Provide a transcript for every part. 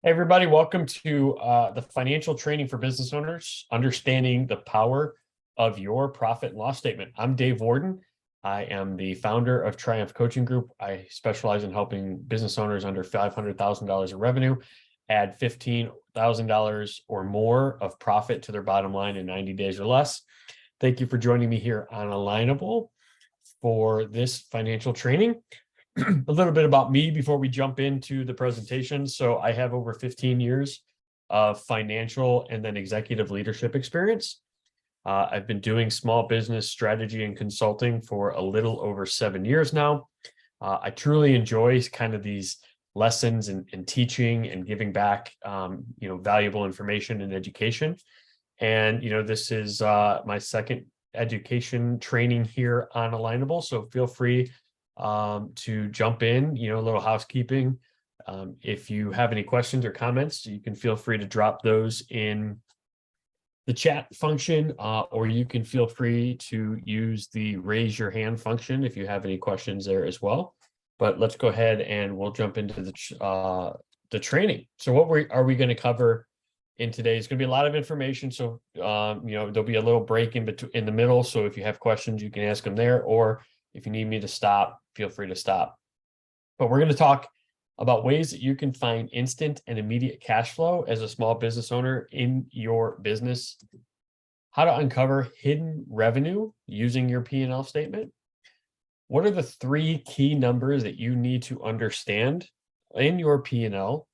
Hey everybody, welcome to the financial training for business owners, understanding the power of your profit and loss statement. I'm Dave Warden. I am the founder of Triumph Coaching Group. I specialize in helping business owners under $500,000 in revenue add $15,000 or more of profit to their bottom line in 90 days or less. Thank you for joining me here on Alignable for this financial training. A little bit about me before we jump into the presentation. So I have over 15 years of financial and then executive leadership experience. I've been doing small business strategy and consulting for a little over 7 years now. I truly enjoy kind of these lessons and teaching and giving back, valuable information and education. And, this is my second education training here on Alignable. So feel free to jump in, a little housekeeping. If you have any questions or comments, you can feel free to drop those in the chat function, or you can feel free to use the raise your hand function if you have any questions there as well. But let's go ahead and we'll jump into the training. So what are we going to cover in today? It's going to be a lot of information. So, there'll be a little break in the middle. So if you have questions, you can ask them there, or if you need me to stop, feel free to stop. But we're going to talk about ways that you can find instant and immediate cash flow as a small business owner in your business, how to uncover hidden revenue using your P&L statement. What are the 3 key numbers that you need to understand in your P&L?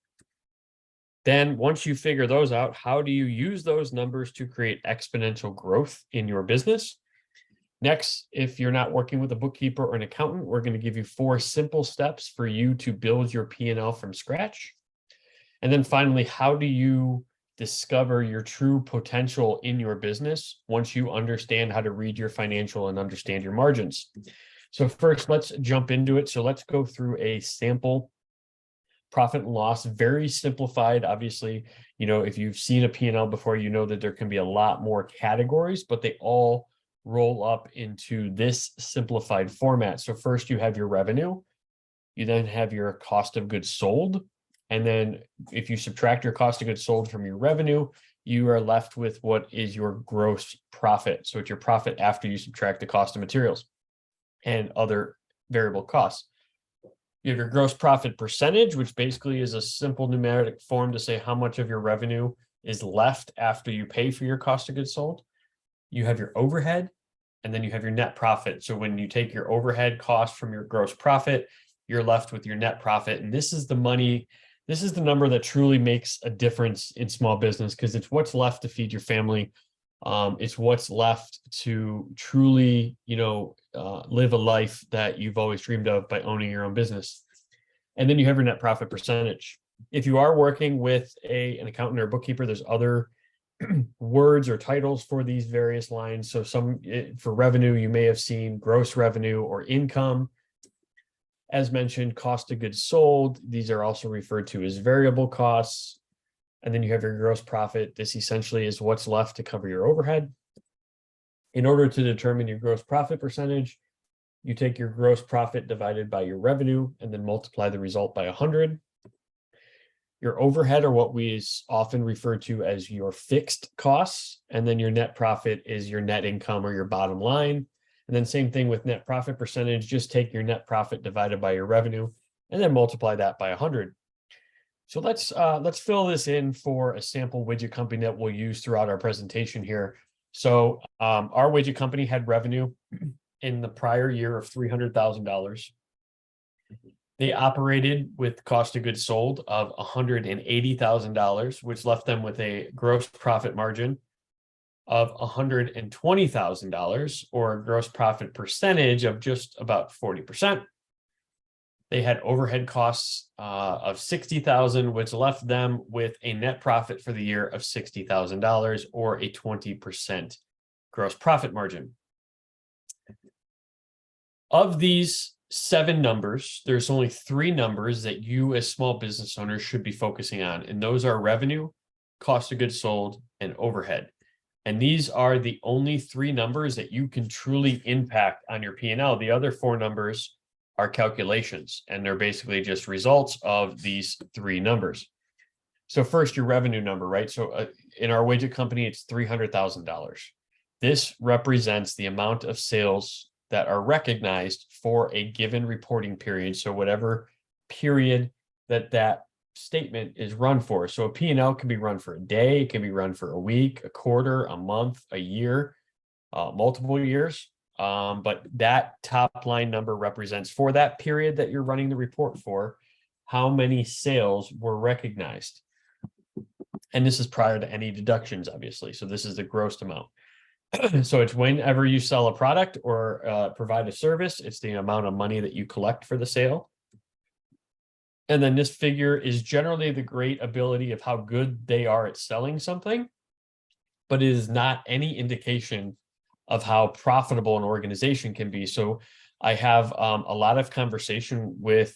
Then once you figure those out, how do you use those numbers to create exponential growth in your business? Next, if you're not working with a bookkeeper or an accountant, we're going to give you 4 simple steps for you to build your P&L from scratch. And then finally, how do you discover your true potential in your business once you understand how to read your financial and understand your margins? So first, let's jump into it. So let's go through a sample profit and loss, very simplified. Obviously, if you've seen a P&L before, you know that there can be a lot more categories, but they all roll up into this simplified format. So first you have your revenue, you then have your cost of goods sold. And then if you subtract your cost of goods sold from your revenue, you are left with what is your gross profit. So it's your profit after you subtract the cost of materials and other variable costs. You have your gross profit percentage, which basically is a simple numeric form to say how much of your revenue is left after you pay for your cost of goods sold. You have your overhead, and then you have your net profit. So when you take your overhead cost from your gross profit, you're left with your net profit. And this is the money, this is the number that truly makes a difference in small business, because it's what's left to feed your family. It's what's left to truly, live a life that you've always dreamed of by owning your own business. And then you have your net profit percentage. If you are working with an accountant or a bookkeeper, there's other words or titles for these various lines. So for revenue, you may have seen gross revenue or income. As mentioned, cost of goods sold. These are also referred to as variable costs. And then you have your gross profit. This essentially is what's left to cover your overhead. In order to determine your gross profit percentage, you take your gross profit divided by your revenue and then multiply the result by 100. Your overhead are what we often refer to as your fixed costs. And then your net profit is your net income or your bottom line. And then same thing with net profit percentage, just take your net profit divided by your revenue and then multiply that by 100. So let's fill this in for a sample widget company that we'll use throughout our presentation here. So our widget company had revenue in the prior year of $300,000. They operated with cost of goods sold of $180,000, which left them with a gross profit margin of $120,000, or a gross profit percentage of just about 40%. They had overhead costs of $60,000, which left them with a net profit for the year of $60,000, or a 20% gross profit margin. Of these 7 numbers, there's only 3 numbers that you as small business owners should be focusing on, and those are revenue, cost of goods sold, and overhead. And these are the only 3 numbers that you can truly impact on your P&L. The other 4 numbers are calculations, and they're basically just results of these 3 numbers. So first, your revenue number, right? So in our widget company, it's $300,000. This represents the amount of sales that are recognized for a given reporting period. So whatever period that statement is run for. So a P&L can be run for a day, it can be run for a week, a quarter, a month, a year, multiple years. But that top line number represents for that period that you're running the report for, how many sales were recognized. And this is prior to any deductions, obviously. So this is the gross amount. So it's whenever you sell a product or provide a service, it's the amount of money that you collect for the sale. And then this figure is generally the great ability of how good they are at selling something, but it is not any indication of how profitable an organization can be. So I have a lot of conversation with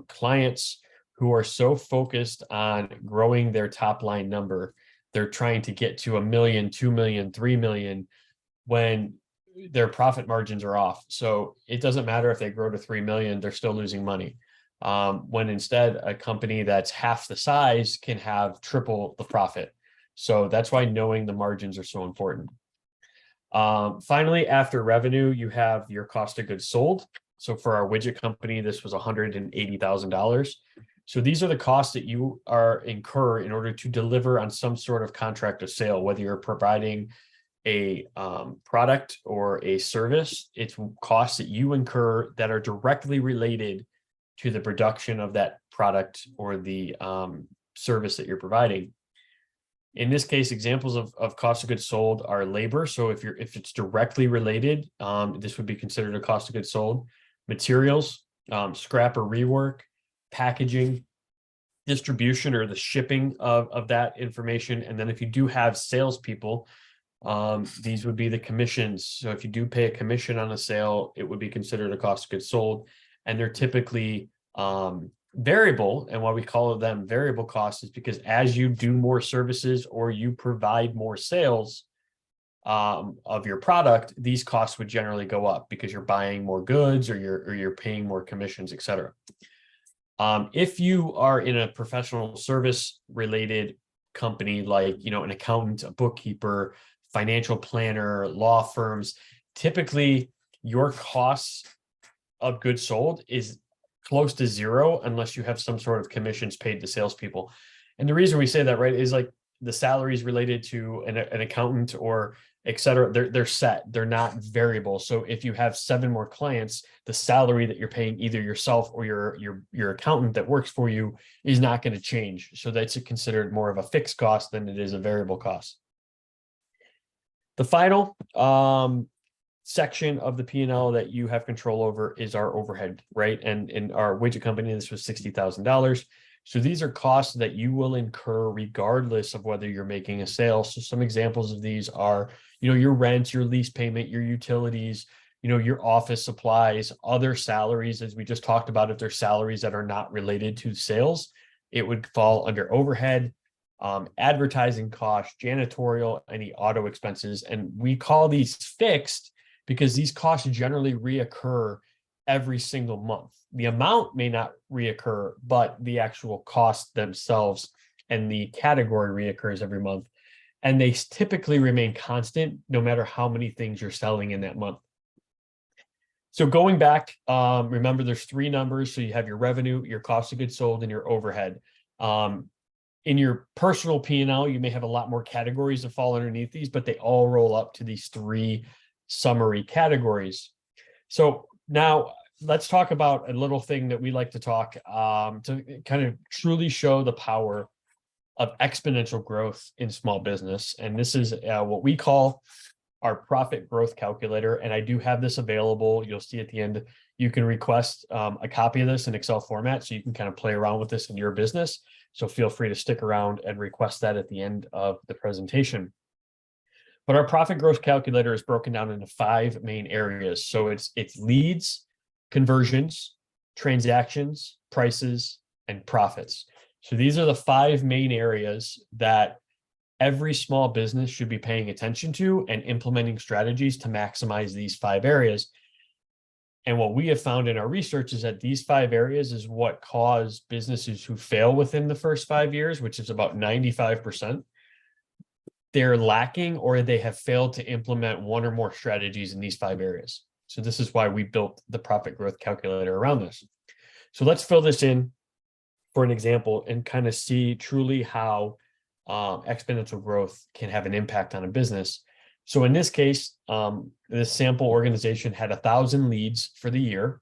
clients who are so focused on growing their top line number. They're trying to get to 1 million, 2 million, 3 million when their profit margins are off. So it doesn't matter if they grow to 3 million, they're still losing money. When instead a company that's half the size can have triple the profit. So that's why knowing the margins are so important. Finally, after revenue, you have your cost of goods sold. So for our widget company, this was $180,000. So these are the costs that you incur in order to deliver on some sort of contract of sale, whether you're providing a product or a service. It's costs that you incur that are directly related to the production of that product or the service that you're providing. In this case, examples of cost of goods sold are labor. So if it's directly related, this would be considered a cost of goods sold. Materials, scrap or rework, packaging, distribution or the shipping of that information. And then if you do have salespeople, these would be the commissions. So if you do pay a commission on a sale, it would be considered a cost of goods sold. And they're typically variable. And why we call them variable costs is because as you do more services or you provide more sales of your product, these costs would generally go up because you're buying more goods or you're paying more commissions, et cetera. If you are in a professional service related company, like, an accountant, a bookkeeper, financial planner, law firms, typically your costs of goods sold is close to zero unless you have some sort of commissions paid to salespeople. And the reason we say that, right, is like the salaries related to an accountant or et cetera, they're set, they're not variable. So if you have 7 more clients, the salary that you're paying either yourself or your accountant that works for you is not going to change. So that's considered more of a fixed cost than it is a variable cost. The final section of the P&L that you have control over is our overhead, right? And in our widget company, this was $60,000. So these are costs that you will incur regardless of whether you're making a sale. So some examples of these are, your rent, your lease payment, your utilities, your office supplies, other salaries, as we just talked about. If there's salaries that are not related to sales, it would fall under overhead, advertising costs, janitorial, any auto expenses. And we call these fixed because these costs generally reoccur every single month. The amount may not reoccur, but the actual costs themselves and the category reoccurs every month. And they typically remain constant no matter how many things you're selling in that month. So going back, remember there's 3 numbers. So you have your revenue, your cost of goods sold, and your overhead. In your personal P&L, you may have a lot more categories that fall underneath these, but they all roll up to these 3 summary categories. So now let's talk about a little thing that we like to talk to kind of truly show the power of exponential growth in small business. And this is what we call our profit growth calculator. And I do have this available. You'll see at the end, you can request a copy of this in Excel format, so you can kind of play around with this in your business. So feel free to stick around and request that at the end of the presentation. But our profit growth calculator is broken down into 5 main areas. So it's leads, conversions, transactions, prices, and profits. So these are the 5 main areas that every small business should be paying attention to and implementing strategies to maximize these 5 areas. And what we have found in our research is that these 5 areas is what cause businesses who fail within the first 5 years, which is about 95%. They're lacking or they have failed to implement one or more strategies in these 5 areas. So this is why we built the profit growth calculator around this. So let's fill this in for an example and kind of see truly how exponential growth can have an impact on a business. So in this case, this sample organization had 1,000 leads for the year.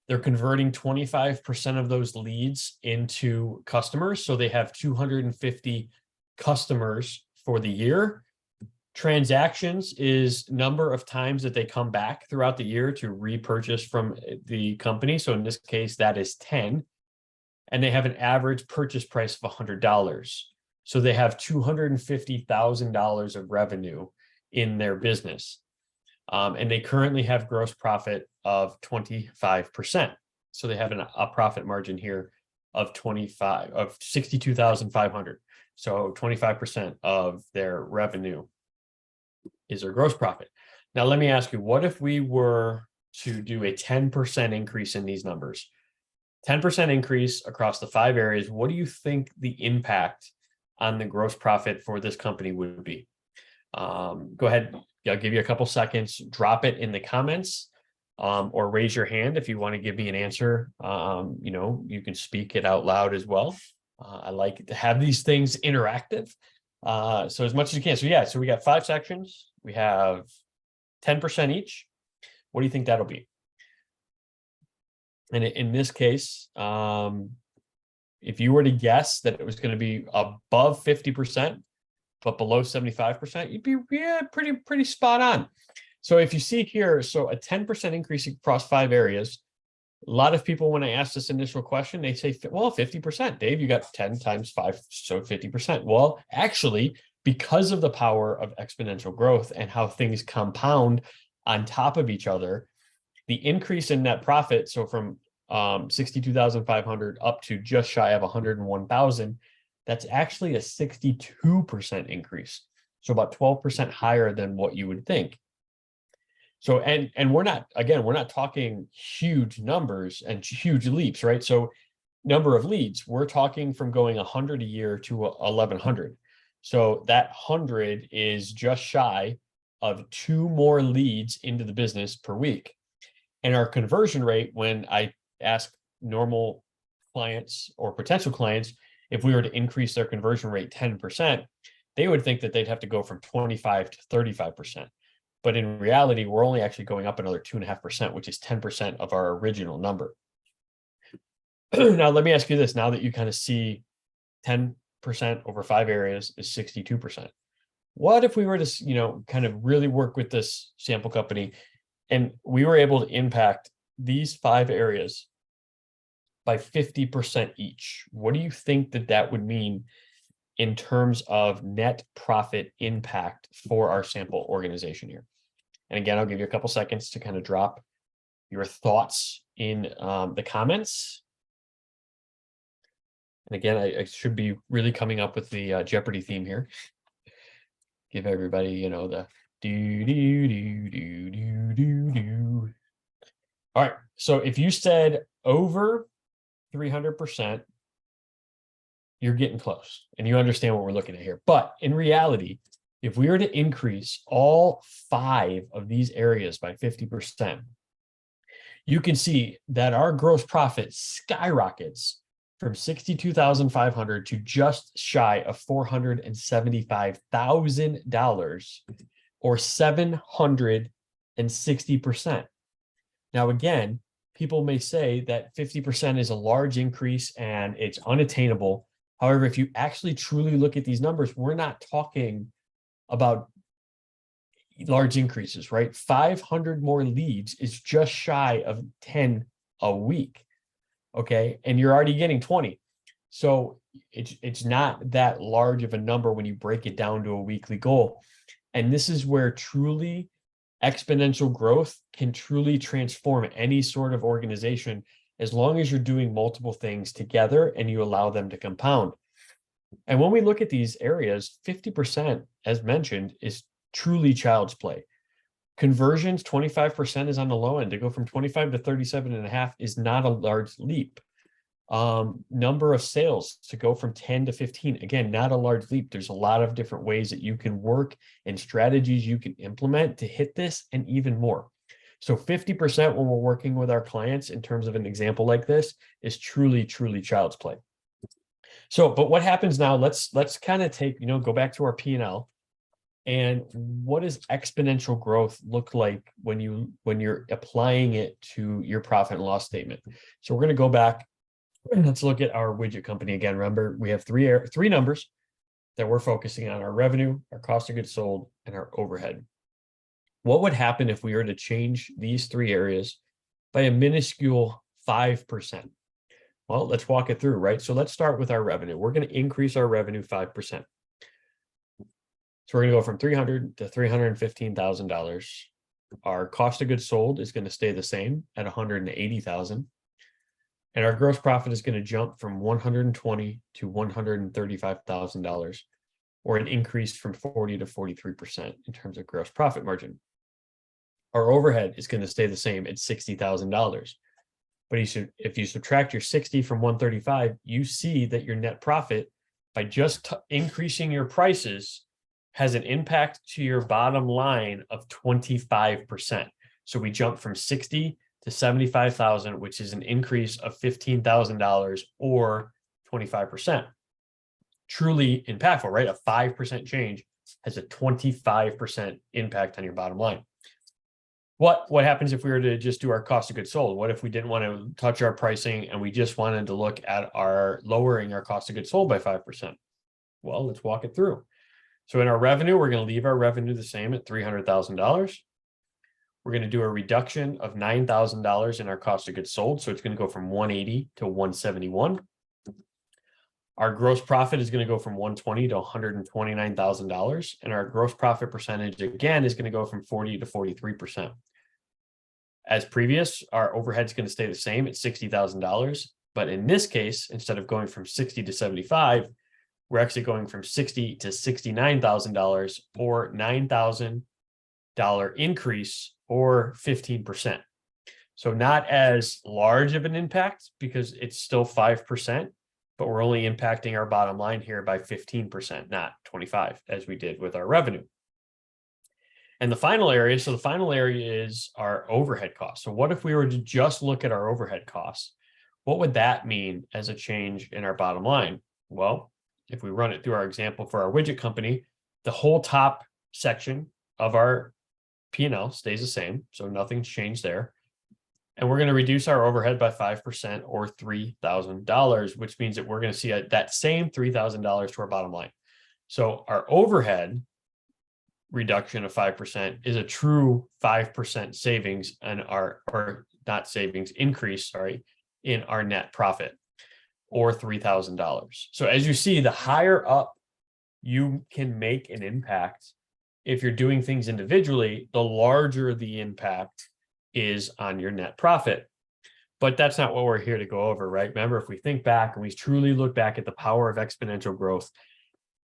They're converting 25% of those leads into customers. So they have 250 customers for the year. Transactions is number of times that they come back throughout the year to repurchase from the company. So in this case, that is 10. And they have an average purchase price of $100. So they have $250,000 of revenue in their business. And they currently have gross profit of 25%. So they have a profit margin here of 62,500. So 25% of their revenue is their gross profit. Now, let me ask you, what if we were to do a 10% increase in these numbers? 10% increase across the 5 areas. What do you think the impact on the gross profit for this company would be? Go ahead. I'll give you a couple seconds. Drop it in the comments or raise your hand if you want to give me an answer. You can speak it out loud as well. I like to have these things interactive. So as much as you can. So we got 5 sections. We have 10% each. What do you think that'll be? And in this case, if you were to guess that it was going to be above 50%, but below 75%, you'd be pretty spot on. So if you see here, so a 10% increase across 5 areas, a lot of people, when I ask this initial question, they say, well, 50%. Dave, you got 10 times 5, so 50%. Well, actually, because of the power of exponential growth and how things compound on top of each other, the increase in net profit, so from 62,500 up to just shy of 101,000, that's actually a 62% increase. So about 12% higher than what you would think. So, and we're not talking huge numbers and huge leaps, right? So number of leads, we're talking from going 100 a year to 1,100. So that 100 is just shy of 2 more leads into the business per week. And our conversion rate, when I ask normal clients or potential clients, if we were to increase their conversion rate 10%, they would think that they'd have to go from 25 to 35%. But in reality, we're only actually going up another 2.5%, which is 10% of our original number. Now, let me ask you this. Now that you kind of see 10% over 5 areas is 62%. What if we were to, kind of really work with this sample company and we were able to impact these 5 areas by 50% each? What do you think that would mean in terms of net profit impact for our sample organization here? And again, I'll give you a couple seconds to kind of drop your thoughts in the comments. And again, I should be really coming up with the Jeopardy theme here. Give everybody, the do. All right. So if you said over 300%, you're getting close and you understand what we're looking at here. But in reality, if we were to increase all 5 of these areas by 50%, you can see that our gross profit skyrockets from 62,500 to just shy of $475,000 or 760%. Now, again, people may say that 50% is a large increase and it's unattainable. However, if you actually truly look at these numbers, we're not talking about large increases, right? 500 more leads is just shy of 10 a week. Okay. And you're already getting 20. So it's not that large of a number when you break it down to a weekly goal. And this is where truly exponential growth can truly transform any sort of organization, as long as you're doing multiple things together and you allow them to compound. And when we look at these areas, 50%, as mentioned, is truly child's play. Conversions, 25% is on the low end. To go from 25 to 37.5 is not a large leap. Number of sales to go from 10 to 15, again, not a large leap. There's a lot of different ways that you can work and strategies you can implement to hit this and even more. So 50% when we're working with our clients in terms of an example like this is truly, truly child's play. So, but what happens now, let's kind of take, go back to our P&L. And what does exponential growth look like when you're applying it to your profit and loss statement? So we're going to go back and let's look at our widget company again. Remember, we have three numbers that we're focusing on: our revenue, our cost of goods sold, and our overhead. What would happen if we were to change these three areas by a minuscule 5%? Well, let's walk it through, right? So let's start with our revenue. We're going to increase our revenue 5%. So we're going to go from $300,000 to $315,000. Our cost of goods sold is going to stay the same at $180,000. And our gross profit is going to jump from $120,000 to $135,000, or an increase from 40 to 43% in terms of gross profit margin. Our overhead is going to stay the same at $60,000. But if you subtract your 60 from 135, you see that your net profit, by just increasing your prices, has an impact to your bottom line of 25%. So we jump from 60 to 75,000, which is an increase of $15,000 or 25%. Truly impactful, right? A 5% change has a 25% impact on your bottom line. What happens if we were to just do our cost of goods sold? What if we didn't want to touch our pricing and we just wanted to look at lowering our cost of goods sold by 5%? Well, let's walk it through. So in our revenue, we're going to leave our revenue the same at $300,000. We're going to do a reduction of $9,000 in our cost of goods sold. So it's going to go from 180 to 171. Our gross profit is going to go from 120 to $129,000. And our gross profit percentage, again, is going to go from 40 to 43%. As previous, our overhead is going to stay the same at $60,000. But in this case, instead of going from 60 to 75, we're actually going from $60,000 to $69,000, or $9,000 increase, or 15%. So not as large of an impact because it's still 5%, but we're only impacting our bottom line here by 15%, not 25, as we did with our revenue. And the final area is our overhead costs. So what if we were to just look at our overhead costs? What would that mean as a change in our bottom line? Well, if we run it through our example for our widget company, the whole top section of our P&L stays the same, so nothing's changed there. And we're going to reduce our overhead by 5%, or $3,000, which means that we're going to see that same $3,000 to our bottom line. So our overhead reduction of 5% is a true 5% savings in increase in our net profit, or $3,000. So as you see, the higher up you can make an impact, if you're doing things individually, the larger the impact is on your net profit. But that's not what we're here to go over, right? Remember, if we think back and we truly look back at the power of exponential growth,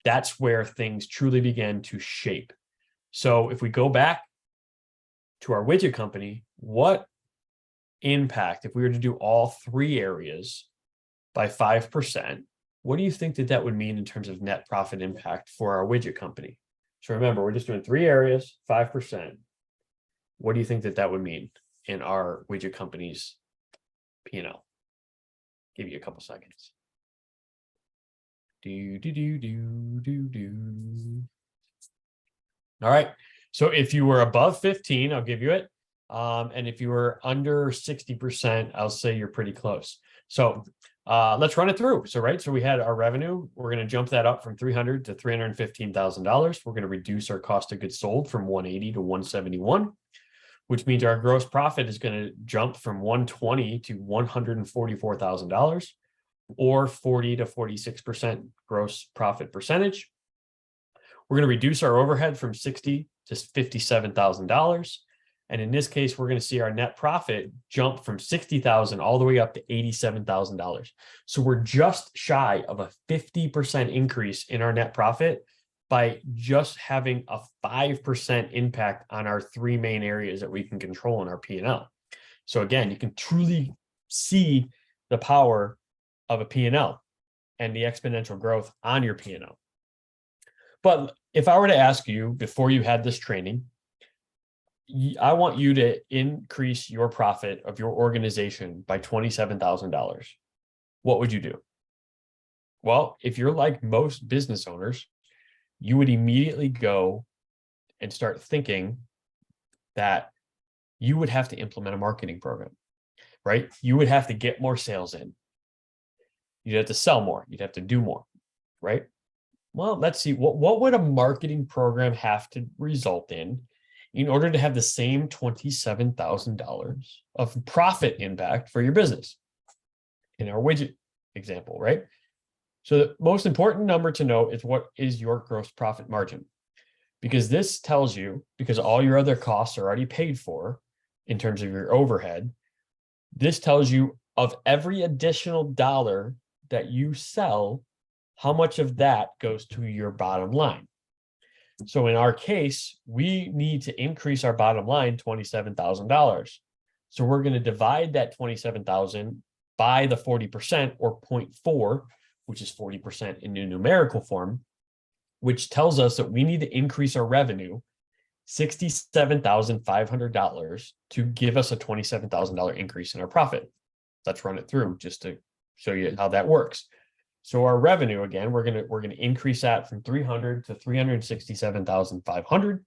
that's where things truly begin to shape. So if we go back to our widget company, what impact, if we were to do all three areas by 5%, what do you think that would mean in terms of net profit impact for our widget company? So remember, we're just doing three areas, 5%. What do you think that would mean in our widget company's P&L? Give you a couple seconds. All right. So if you were above 15, I'll give you it. And if you were under 60%, I'll say you're pretty close. So let's run it through. So we had our revenue. We're going to jump that up from $300,000 to $315,000. We're going to reduce our cost of goods sold from 180 to 171, which means our gross profit is going to jump from 120 to $144,000, or 40 to 46% gross profit percentage. We're going to reduce our overhead from $60,000 to $57,000. And in this case, we're going to see our net profit jump from $60,000 all the way up to $87,000. So we're just shy of a 50% increase in our net profit by just having a 5% impact on our three main areas that we can control in our P&L. So again, you can truly see the power of a P&L and the exponential growth on your P&L. But if I were to ask you before you had this training, I want you to increase your profit of your organization by $27,000. What would you do? Well, if you're like most business owners, you would immediately go and start thinking that you would have to implement a marketing program, right? You would have to get more sales in. You'd have to sell more. You'd have to do more, right? Well, let's see. What would a marketing program have to result in order to have the same $27,000 of profit impact for your business? In our widget example, right? So the most important number to know is what is your gross profit margin? Because this tells you, because all your other costs are already paid for in terms of your overhead, this tells you of every additional dollar that you sell, how much of that goes to your bottom line. So in our case, we need to increase our bottom line $27,000. So we're going to divide that $27,000 by the 40% or 0.4, which is 40% in new numerical form, which tells us that we need to increase our revenue $67,500 to give us a $27,000 increase in our profit. Let's run it through just to show you how that works. So our revenue, again, we're gonna increase that from 300 to 367,500.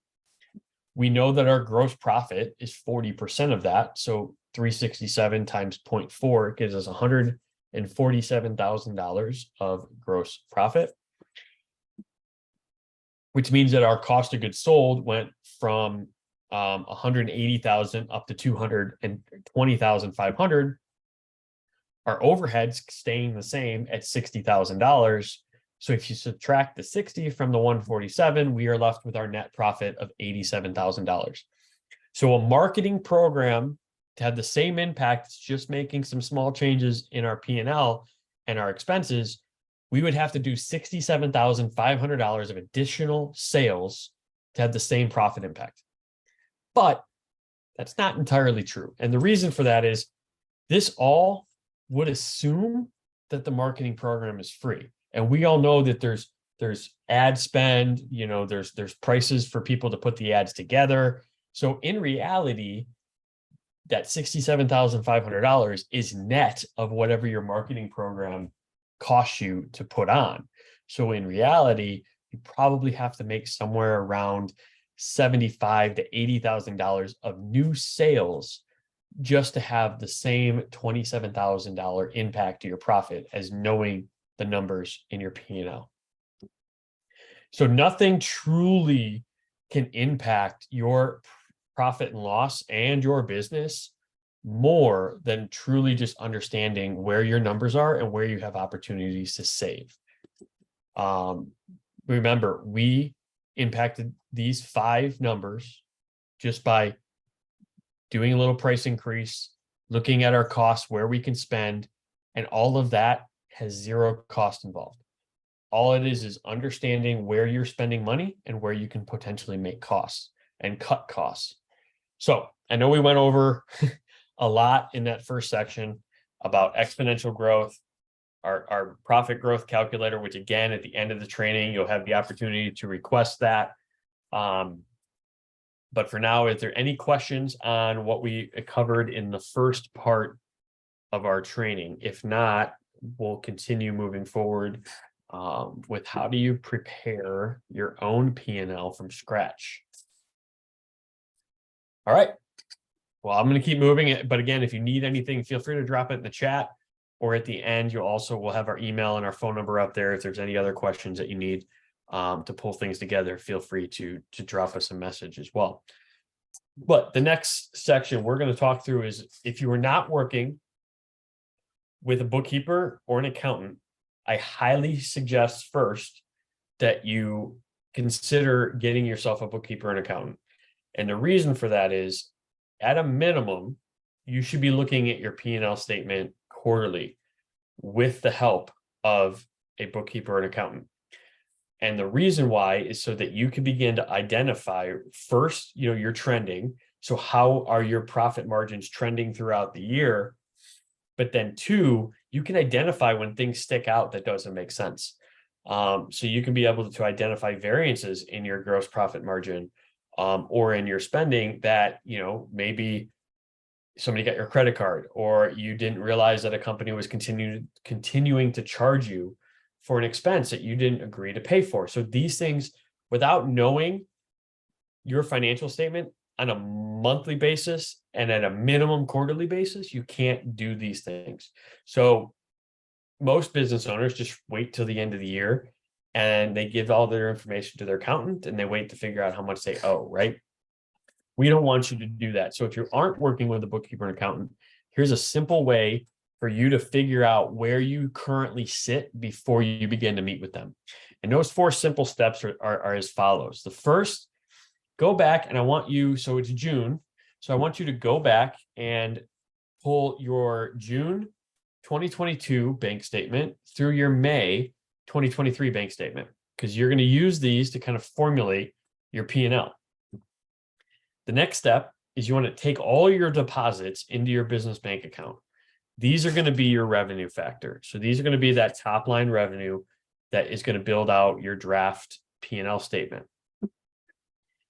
We know that our gross profit is 40% of that. So 367 times 0.4 gives us $147,000 of gross profit, which means that our cost of goods sold went from 180,000 up to 220,500. Our overhead's staying the same at $60,000. So if you subtract the 60 from the 147, we are left with our net profit of $87,000. So a marketing program to have the same impact, it's just making some small changes in our P&L and our expenses, we would have to do $67,500 of additional sales to have the same profit impact. But that's not entirely true. And the reason for that is this all would assume that the marketing program is free. And we all know that there's ad spend, there's prices for people to put the ads together. So in reality, that $67,500 is net of whatever your marketing program costs you to put on. So in reality, you probably have to make somewhere around $75,000 to $80,000 of new sales just to have the same $27,000 impact to your profit as knowing the numbers in your P&L. So nothing truly can impact your profit and loss and your business more than truly just understanding where your numbers are and where you have opportunities to save. Remember, we impacted these 5 numbers just by doing a little price increase, looking at our costs, where we can spend, and all of that has zero cost involved. All it is understanding where you're spending money and where you can potentially make costs and cut costs. So I know we went over a lot in that first section about exponential growth, our profit growth calculator, which again, at the end of the training, you'll have the opportunity to request that. But for now, is there any questions on what we covered in the first part of our training? If not, we'll continue moving forward with how do you prepare your own P&L from scratch. All right. Well, I'm going to keep moving it. But again, if you need anything, feel free to drop it in the chat, or at the end, we'll have our email and our phone number up there. If there's any other questions that you need to pull things together, feel free to drop us a message as well. But the next section we're going to talk through is if you are not working with a bookkeeper or an accountant, I highly suggest first that you consider getting yourself a bookkeeper and accountant. And the reason for that is, at a minimum, you should be looking at your P&L statement quarterly with the help of a bookkeeper and accountant. And the reason why is so that you can begin to identify first, you're trending. So how are your profit margins trending throughout the year? But then two, you can identify when things stick out that doesn't make sense. So you can be able to identify variances in your gross profit margin, or in your spending that, maybe somebody got your credit card, or you didn't realize that a company was continuing to charge you for an expense that you didn't agree to pay for. So these things, without knowing your financial statement on a monthly basis and at a minimum quarterly basis, you can't do these things. So most business owners just wait till the end of the year and they give all their information to their accountant and they wait to figure out how much they owe, right? We don't want you to do that. So if you aren't working with a bookkeeper and accountant, here's a simple way for you to figure out where you currently sit before you begin to meet with them. And those 4 simple steps are as follows. The first, go back and I want you, so it's June. So I want you to go back and pull your June 2022 bank statement through your May 2023 bank statement, because you're going to use these to kind of formulate your P&L. The next step is you want to take all your deposits into your business bank account. These are going to be your revenue factor. So these are going to be that top line revenue that is going to build out your draft P&L statement.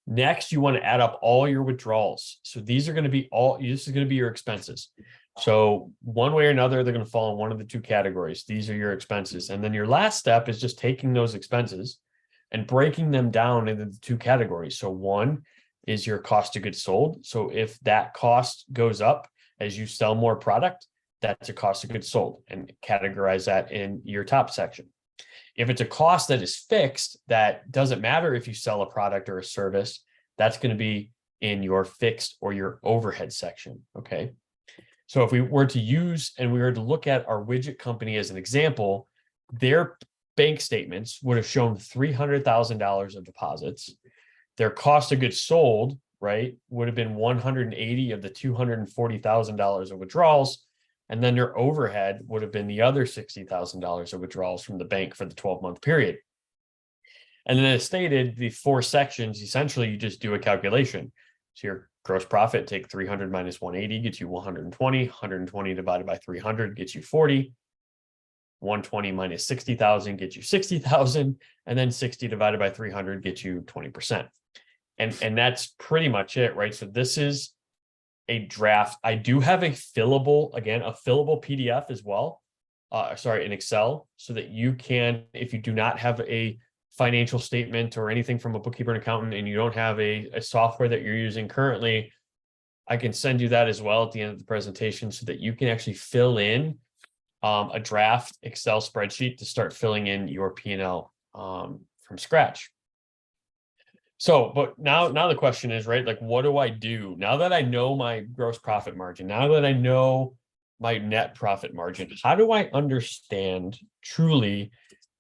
Next, you want to add up all your withdrawals. So these are going to be this is going to be your expenses. So one way or another, they're going to fall in one of the 2 categories. These are your expenses. And then your last step is just taking those expenses and breaking them down into the 2 categories. So one is your cost of goods sold. So if that cost goes up as you sell more product, that's a cost of goods sold, and categorize that in your top section. If it's a cost that is fixed, that doesn't matter if you sell a product or a service, that's going to be in your fixed or your overhead section. Okay. So if we were to use and we were to look at our widget company as an example, their bank statements would have shown $300,000 of deposits. Their cost of goods sold, right, would have been 180 of the $240,000 of withdrawals. And then their overhead would have been the other $60,000 of withdrawals from the bank for the 12-month period. And then as stated, the 4 sections, essentially you just do a calculation. So your gross profit, take 300 minus 180 gets you 120, 120 divided by 300 gets you 40. 120 minus 60,000 gets you 60,000, and then 60 divided by 300 gets you 20%. And that's pretty much it, right? So this is a draft. I do have a fillable PDF as well. In Excel, so that you can, if you do not have a financial statement or anything from a bookkeeper and accountant, and you don't have a software that you're using currently, I can send you that as well at the end of the presentation so that you can actually fill in a draft Excel spreadsheet to start filling in your P&L from scratch. So, but now the question is, right, like, what do I do now that I know my gross profit margin, now that I know my net profit margin? How do I understand truly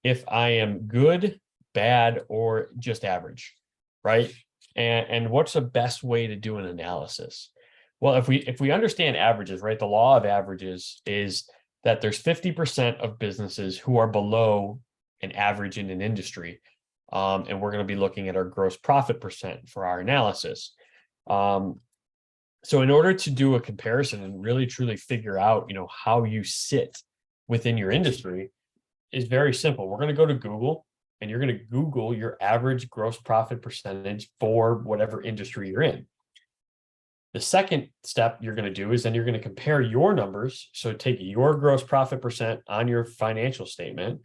if I am good, bad, or just average, right? And what's the best way to do an analysis? Well, if we understand averages, right, the law of averages is that there's 50% of businesses who are below an average in an industry. And we're going to be looking at our gross profit percent for our analysis. So in order to do a comparison and really truly figure out, how you sit within your industry is very simple. We're going to go to Google and you're going to Google your average gross profit percentage for whatever industry you're in. The second step you're going to do is then you're going to compare your numbers. So take your gross profit percent on your financial statement,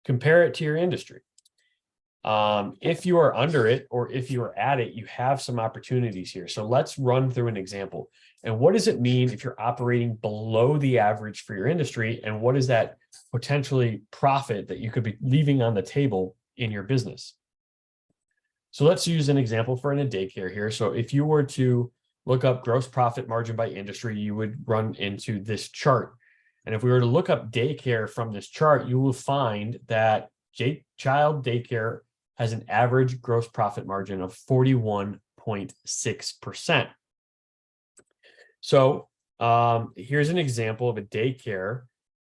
compare it to your industry. If you are under it or if you are at it, you have some opportunities here. So let's run through an example. And what does it mean if you're operating below the average for your industry? And what is that potentially profit that you could be leaving on the table in your business? So let's use an example for a daycare here. So if you were to look up gross profit margin by industry, you would run into this chart. And if we were to look up daycare from this chart, you will find that child daycare has an average gross profit margin of 41.6%. So here's an example of a daycare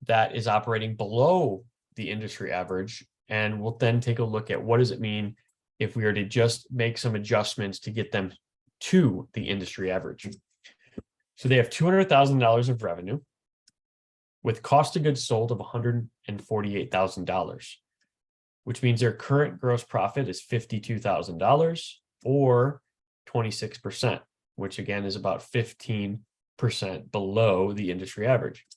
that is operating below the industry average, And we'll then take a look at what does it mean if we are to just make some adjustments to get them to the industry average. So they have $200,000 of revenue with cost of goods sold of $148,000, which means their current gross profit is $52,000 or 26%, which again is about 15% below the industry average.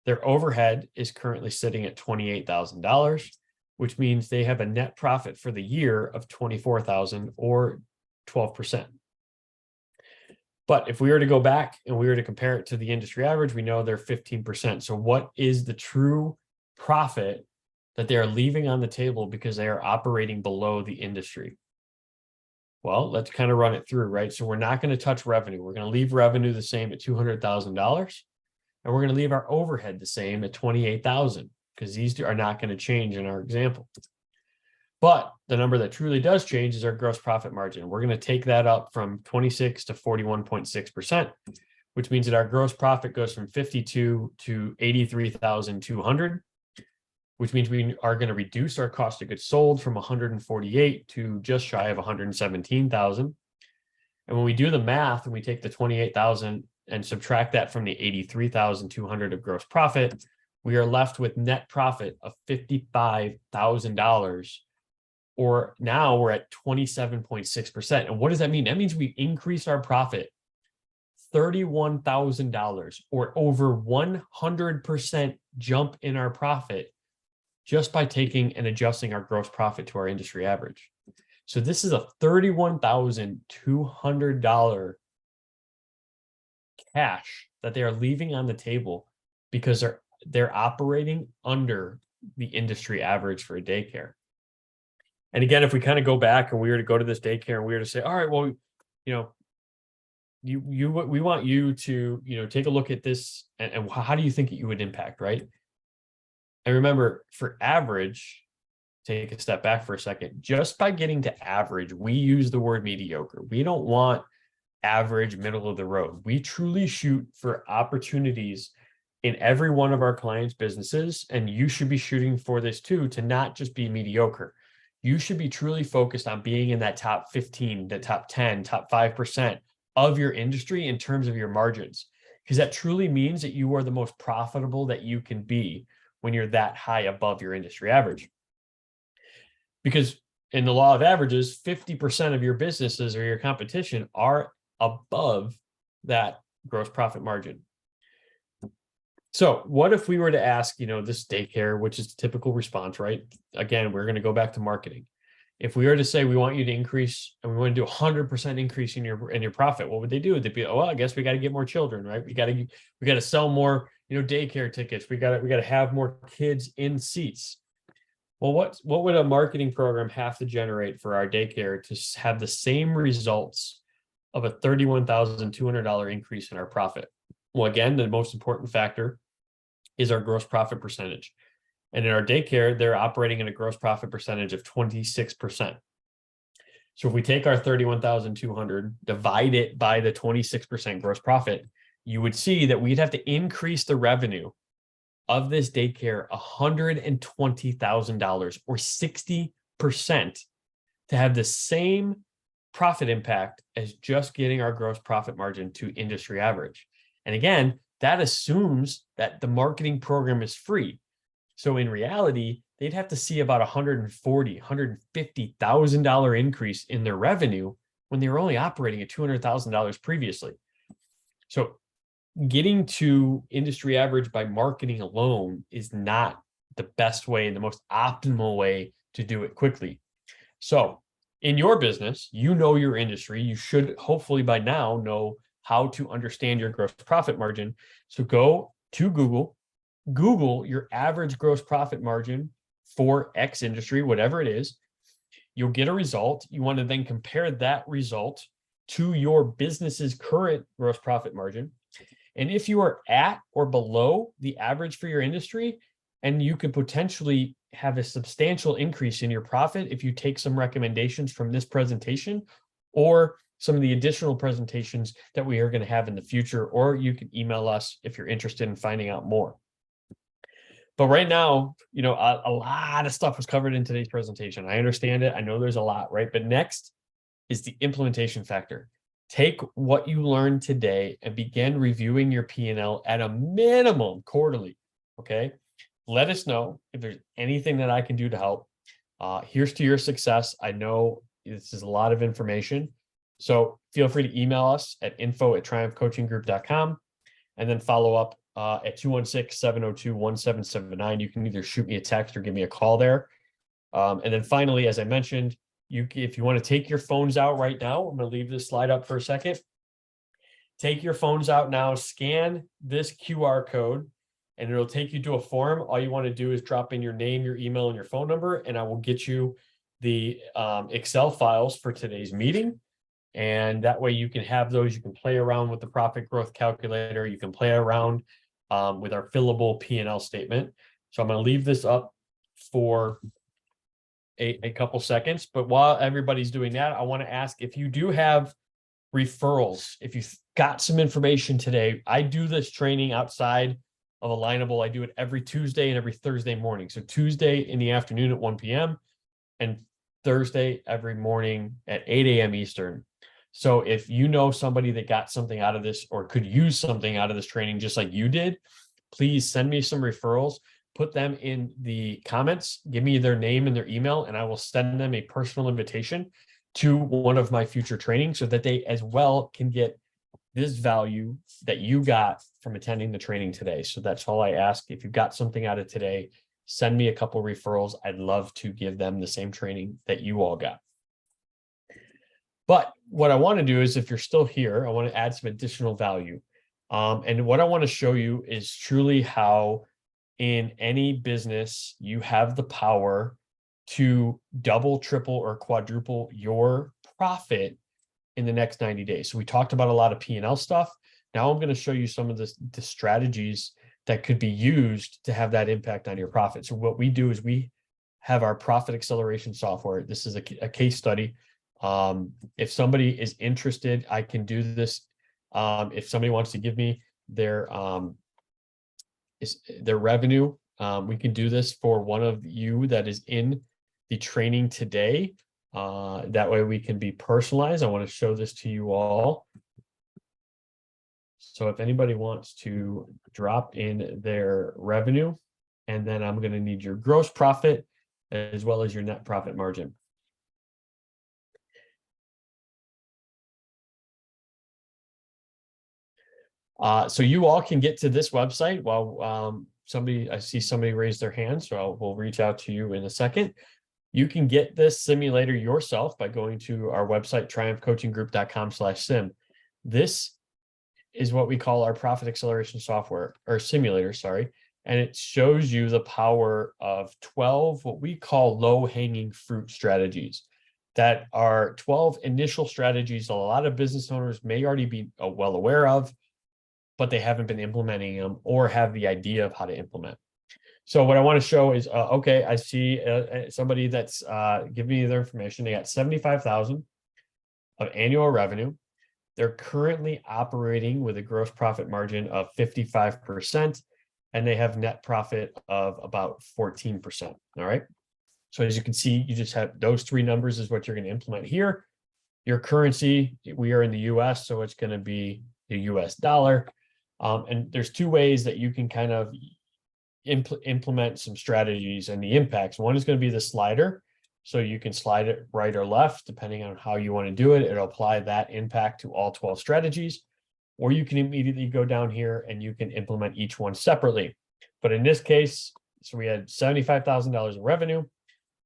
Their overhead is currently sitting at $28,000, which means they have a net profit for the year of $24,000 or 12%. But if we were to go back and we were to compare it to the industry average, we know they're 15%. So what is the true profit that they are leaving on the table because they are operating below the industry? Well, let's kind of run it through, right? So we're not going to touch revenue. We're going to leave revenue the same at $200,000. And we're going to leave our overhead the same at $28,000 because these are not going to change in our example. But the number that truly does change is our gross profit margin. We're going to take that up from 26 to 41.6%, which means that our gross profit goes from 52 to 83,200, which means we are going to reduce our cost of goods sold from 148 to just shy of 117,000. And when we do the math and we take the 28,000 and subtract that from the 83,200 of gross profit, we are left with net profit of $55,000, or now we're at 27.6%. And what does that mean? That means we increased our profit $31,000 or over 100% jump in our profit just by taking and adjusting our gross profit to our industry average. So this is a $31,200 cash that they are leaving on the table because they're operating under the industry average for a daycare. And again, if we kind of go back and we were to go to this daycare and we were to say, all right, well, we want you to, take a look at this and how do you think you would impact, right? And remember, for average, take a step back for a second, just by getting to average, we use the word mediocre. We don't want average, middle of the road. We truly shoot for opportunities in every one of our clients' businesses, and you should be shooting for this too, to not just be mediocre. You should be truly focused on being in that top 15, the top 10, top 5% of your industry in terms of your margins, because that truly means that you are the most profitable that you can be when you're that high above your industry average. Because in the law of averages, 50% of your businesses or your competition are above that gross profit margin. So what if we were to ask, this daycare, which is the typical response, right? Again, we're going to go back to marketing. If we were to say we want you to increase and we want to do 100% increase in your profit, what would they do? They'd be, oh, well, I guess we got to get more children, right? We got to sell more, daycare tickets. We got to have more kids in seats. Well, what would a marketing program have to generate for our daycare to have the same results of a $31,200 increase in our profit? Well, again, the most important factor is our gross profit percentage. And in our daycare, they're operating at a gross profit percentage of 26%. So if we take our 31,200, divide it by the 26% gross profit, you would see that we'd have to increase the revenue of this daycare $120,000 or 60% to have the same profit impact as just getting our gross profit margin to industry average. And again, that assumes that the marketing program is free. So in reality, they'd have to see about $140,000, $150,000 increase in their revenue when they were only operating at $200,000 previously. So getting to industry average by marketing alone is not the best way and the most optimal way to do it quickly. So in your business, your industry, you should hopefully by now know how to understand your gross profit margin. So go to Google your average gross profit margin for X industry, whatever it is. You'll get a result. You want to then compare that result to your business's current gross profit margin. And if you are at or below the average for your industry, and you could potentially have a substantial increase in your profit if you take some recommendations from this presentation or some of the additional presentations that we are going to have in the future, or you can email us if you're interested in finding out more. But right now, a lot of stuff was covered in today's presentation. I understand it. I know there's a lot, right? But next is the implementation factor. Take what you learned today and begin reviewing your P&L at a minimum quarterly, okay? Let us know if there's anything that I can do to help. Here's to your success. I know this is a lot of information. So feel free to email us at info@triumphcoachinggroup.com and then follow up at 216-702-1779. You can either shoot me a text or give me a call there. And then finally, as I mentioned, if you want to take your phones out right now, I'm going to leave this slide up for a second. Take your phones out now, scan this QR code, and it'll take you to a form. All you want to do is drop in your name, your email, and your phone number, and I will get you the Excel files for today's meeting. And that way you can have those. You can play around with the profit growth calculator. You can play around with our fillable P&L statement. So I'm going to leave this up for a couple seconds. But while everybody's doing that, I want to ask if you do have referrals, if you got some information today. I do this training outside of Alignable. I do it every Tuesday and every Thursday morning. So Tuesday in the afternoon at 1 p.m. and Thursday every morning at 8 a.m. Eastern. So if you know somebody that got something out of this or could use something out of this training, just like you did, please send me some referrals, put them in the comments, give me their name and their email, and I will send them a personal invitation to one of my future trainings so that they as well can get this value that you got from attending the training today. So that's all I ask. If you got something out of today, send me a couple referrals. I'd love to give them the same training that you all got. But what I want to do is, if you're still here, I want to add some additional value. And what I want to show you is truly how in any business you have the power to double, triple, or quadruple your profit in the next 90 days. So we talked about a lot of P&L stuff. Now I'm going to show you some of the strategies that could be used to have that impact on your profit. So what we do is we have our profit acceleration software. This is a case study. If somebody is interested, I can do this. If somebody wants to give me their revenue, we can do this for one of you that is in the training today. That way we can be personalized. I want to show this to you all. So if anybody wants to drop in their revenue, and then I'm going to need your gross profit as well as your net profit margin. So you all can get to this website while I see somebody raise their hand, so we'll reach out to you in a second. You can get this simulator yourself by going to our website, triumphcoachinggroup.com/sim. This is what we call our profit acceleration software, or simulator, sorry. And it shows you the power of 12 what we call low-hanging fruit strategies. That are 12 initial strategies a lot of business owners may already be well aware of, but they haven't been implementing them or have the idea of how to implement. So what I want to show is, okay, I see somebody that's giving me their information. They got 75,000 of annual revenue. They're currently operating with a gross profit margin of 55%, and they have net profit of about 14%. All right. So as you can see, you just have those three numbers is what you're going to implement here. Your currency, we are in the US, so it's going to be the US dollar. And there's two ways that you can kind of implement some strategies and the impacts. One is going to be the slider. So you can slide it right or left, depending on how you want to do it. It'll apply that impact to all 12 strategies. Or you can immediately go down here and you can implement each one separately. But in this case, so we had $75,000 of revenue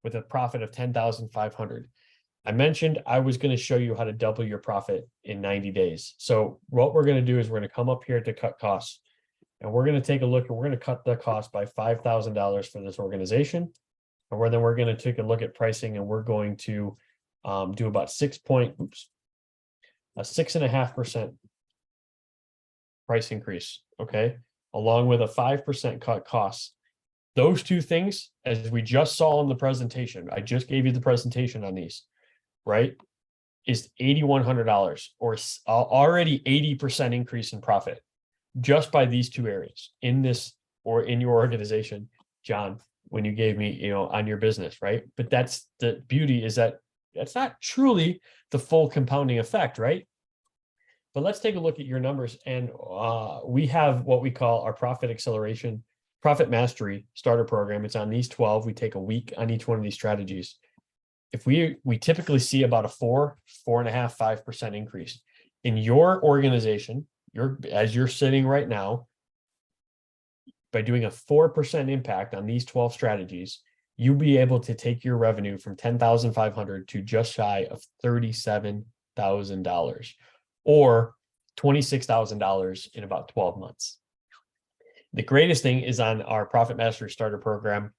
with a profit of $10,500. I mentioned I was going to show you how to double your profit in 90 days. So what we're going to do is we're going to come up here to cut costs. And we're going to take a look, and we're going to cut the cost by $5,000 for this organization. And then we're going to take a look at pricing, and we're going to do about 6.5% price increase, okay, along with a 5% cut costs. Those two things, as we just saw in the presentation, I just gave you the presentation on these, right, is $8,100 or already 80% increase in profit just by these two areas in this or in your organization John, when you gave me, on your business, right? But that's the beauty, is that that's not truly the full compounding effect, right? But let's take a look at your numbers. And we have what we call our profit mastery starter program. It's on these 12. We take a week on each one of these strategies. If we typically see about a 4.5%, 5% increase in your organization, as you're sitting right now, by doing a 4% impact on these 12 strategies, you'll be able to take your revenue from $10,500 to just shy of $37,000, or $26,000 in about 12 months. The greatest thing is on our Profit Mastery Starter program.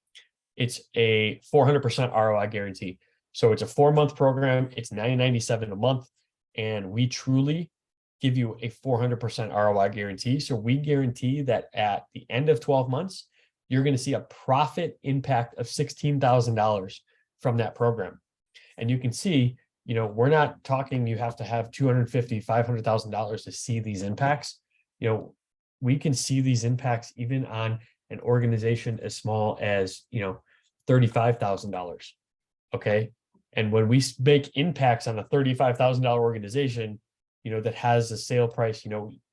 It's a 400% ROI guarantee. So it's a 4-month program. It's $997 a month. And we truly give you a 400% ROI guarantee. So we guarantee that at the end of 12 months, you're going to see a profit impact of $16,000 from that program. And you can see, we're not talking you have to have $250,000, $500,000 to see these impacts. We can see these impacts even on an organization as small as, $35,000. Okay. And when we make impacts on a $35,000 organization, that has a sale price,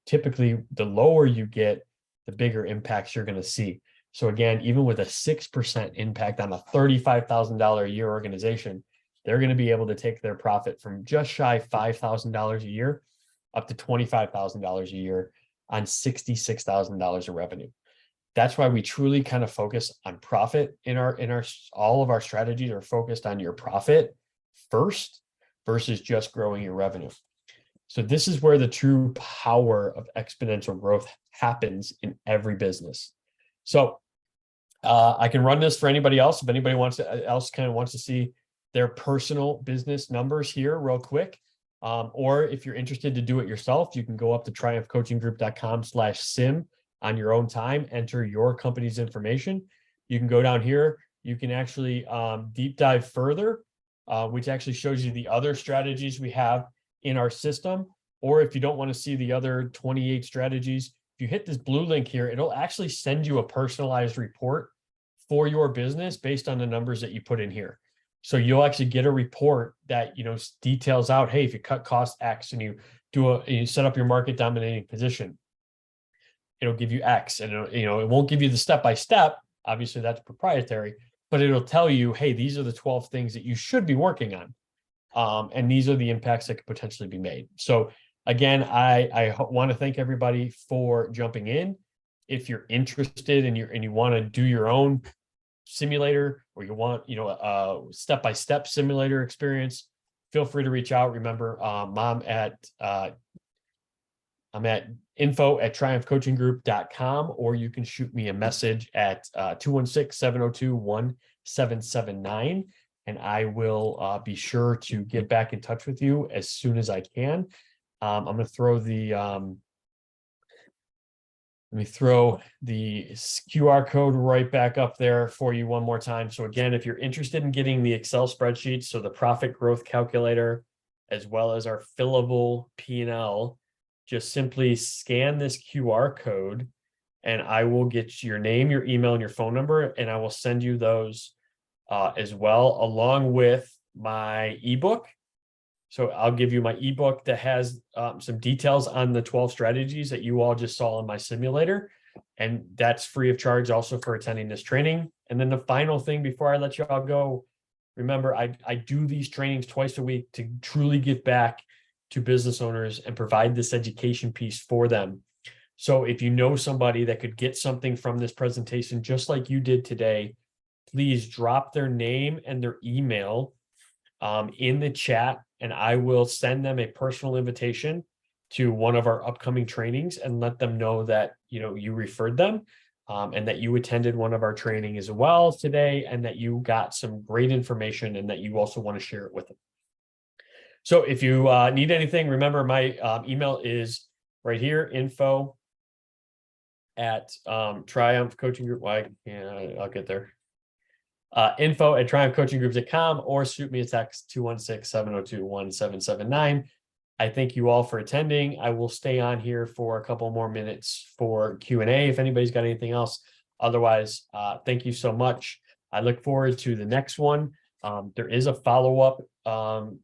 typically the lower you get, the bigger impacts you're going to see. So again, even with a 6% impact on a $35,000 a year organization, they're going to be able to take their profit from just shy $5,000 a year up to $25,000 a year on $66,000 of revenue. That's why we truly kind of focus on profit in all of our strategies are focused on your profit first versus just growing your revenue. So this is where the true power of exponential growth happens in every business. So I can run this for anybody else. If anybody wants to see their personal business numbers here real quick, or if you're interested to do it yourself, you can go up to triumphcoachinggroup.com/sim on your own time, enter your company's information. You can go down here. You can actually deep dive further, which actually shows you the other strategies we have in our system. Or if you don't want to see the other 28 strategies, if you hit this blue link here, it'll actually send you a personalized report for your business based on the numbers that you put in here. So you'll actually get a report that, details out, hey, if you cut cost X and you set up your market dominating position, it'll give you X, and it won't give you the step-by-step. Obviously that's proprietary, but it'll tell you, hey, these are the 12 things that you should be working on. And these are the impacts that could potentially be made. So again, I want to thank everybody for jumping in. If you're interested and you want to do your own simulator, or you want, a step-by-step simulator experience, feel free to reach out. Remember, I'm at info@triumphcoachinggroup.com, or you can shoot me a message at 216-702-1779. And I will be sure to get back in touch with you as soon as I can. I'm going to throw let me throw the QR code right back up there for you one more time. So again, if you're interested in getting the Excel spreadsheet, so the profit growth calculator, as well as our fillable P&L, just simply scan this QR code and I will get your name, your email, and your phone number, and I will send you those as well, along with my ebook. So I'll give you my ebook that has some details on the 12 strategies that you all just saw in my simulator. And that's free of charge also for attending this training. And then the final thing before I let you all go, remember, I do these trainings twice a week to truly give back to business owners and provide this education piece for them. So if you know somebody that could get something from this presentation, just like you did today, please drop their name and their email in the chat, and I will send them a personal invitation to one of our upcoming trainings and let them know that, you referred them and that you attended one of our training as well today, and that you got some great information and that you also want to share it with them. So if you need anything, remember my email is right here, info@Triumph Coaching Group. I'll get there. Info@triumphcoachinggroup.com, or shoot me a text 216-702-1779. I thank you all for attending. I will stay on here for a couple more minutes for Q&A if anybody's got anything else. Otherwise, thank you so much. I look forward to the next one. There is a follow-up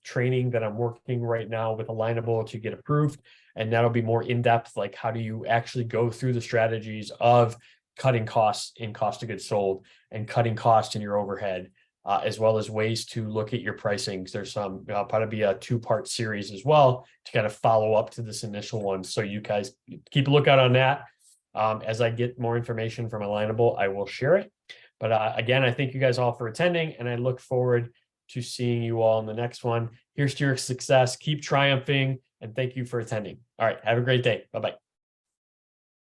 training that I'm working right now with Alignable to get approved, and that'll be more in-depth, like how do you actually go through the strategies of cutting costs in cost of goods sold and cutting costs in your overhead, as well as ways to look at your pricings. There's some probably be a two-part series as well to kind of follow up to this initial one. So you guys keep a lookout on that. As I get more information from Alignable, I will share it. But again, I thank you guys all for attending, and I look forward to seeing you all in the next one. Here's to your success. Keep triumphing, and thank you for attending. All right, have a great day. Bye-bye.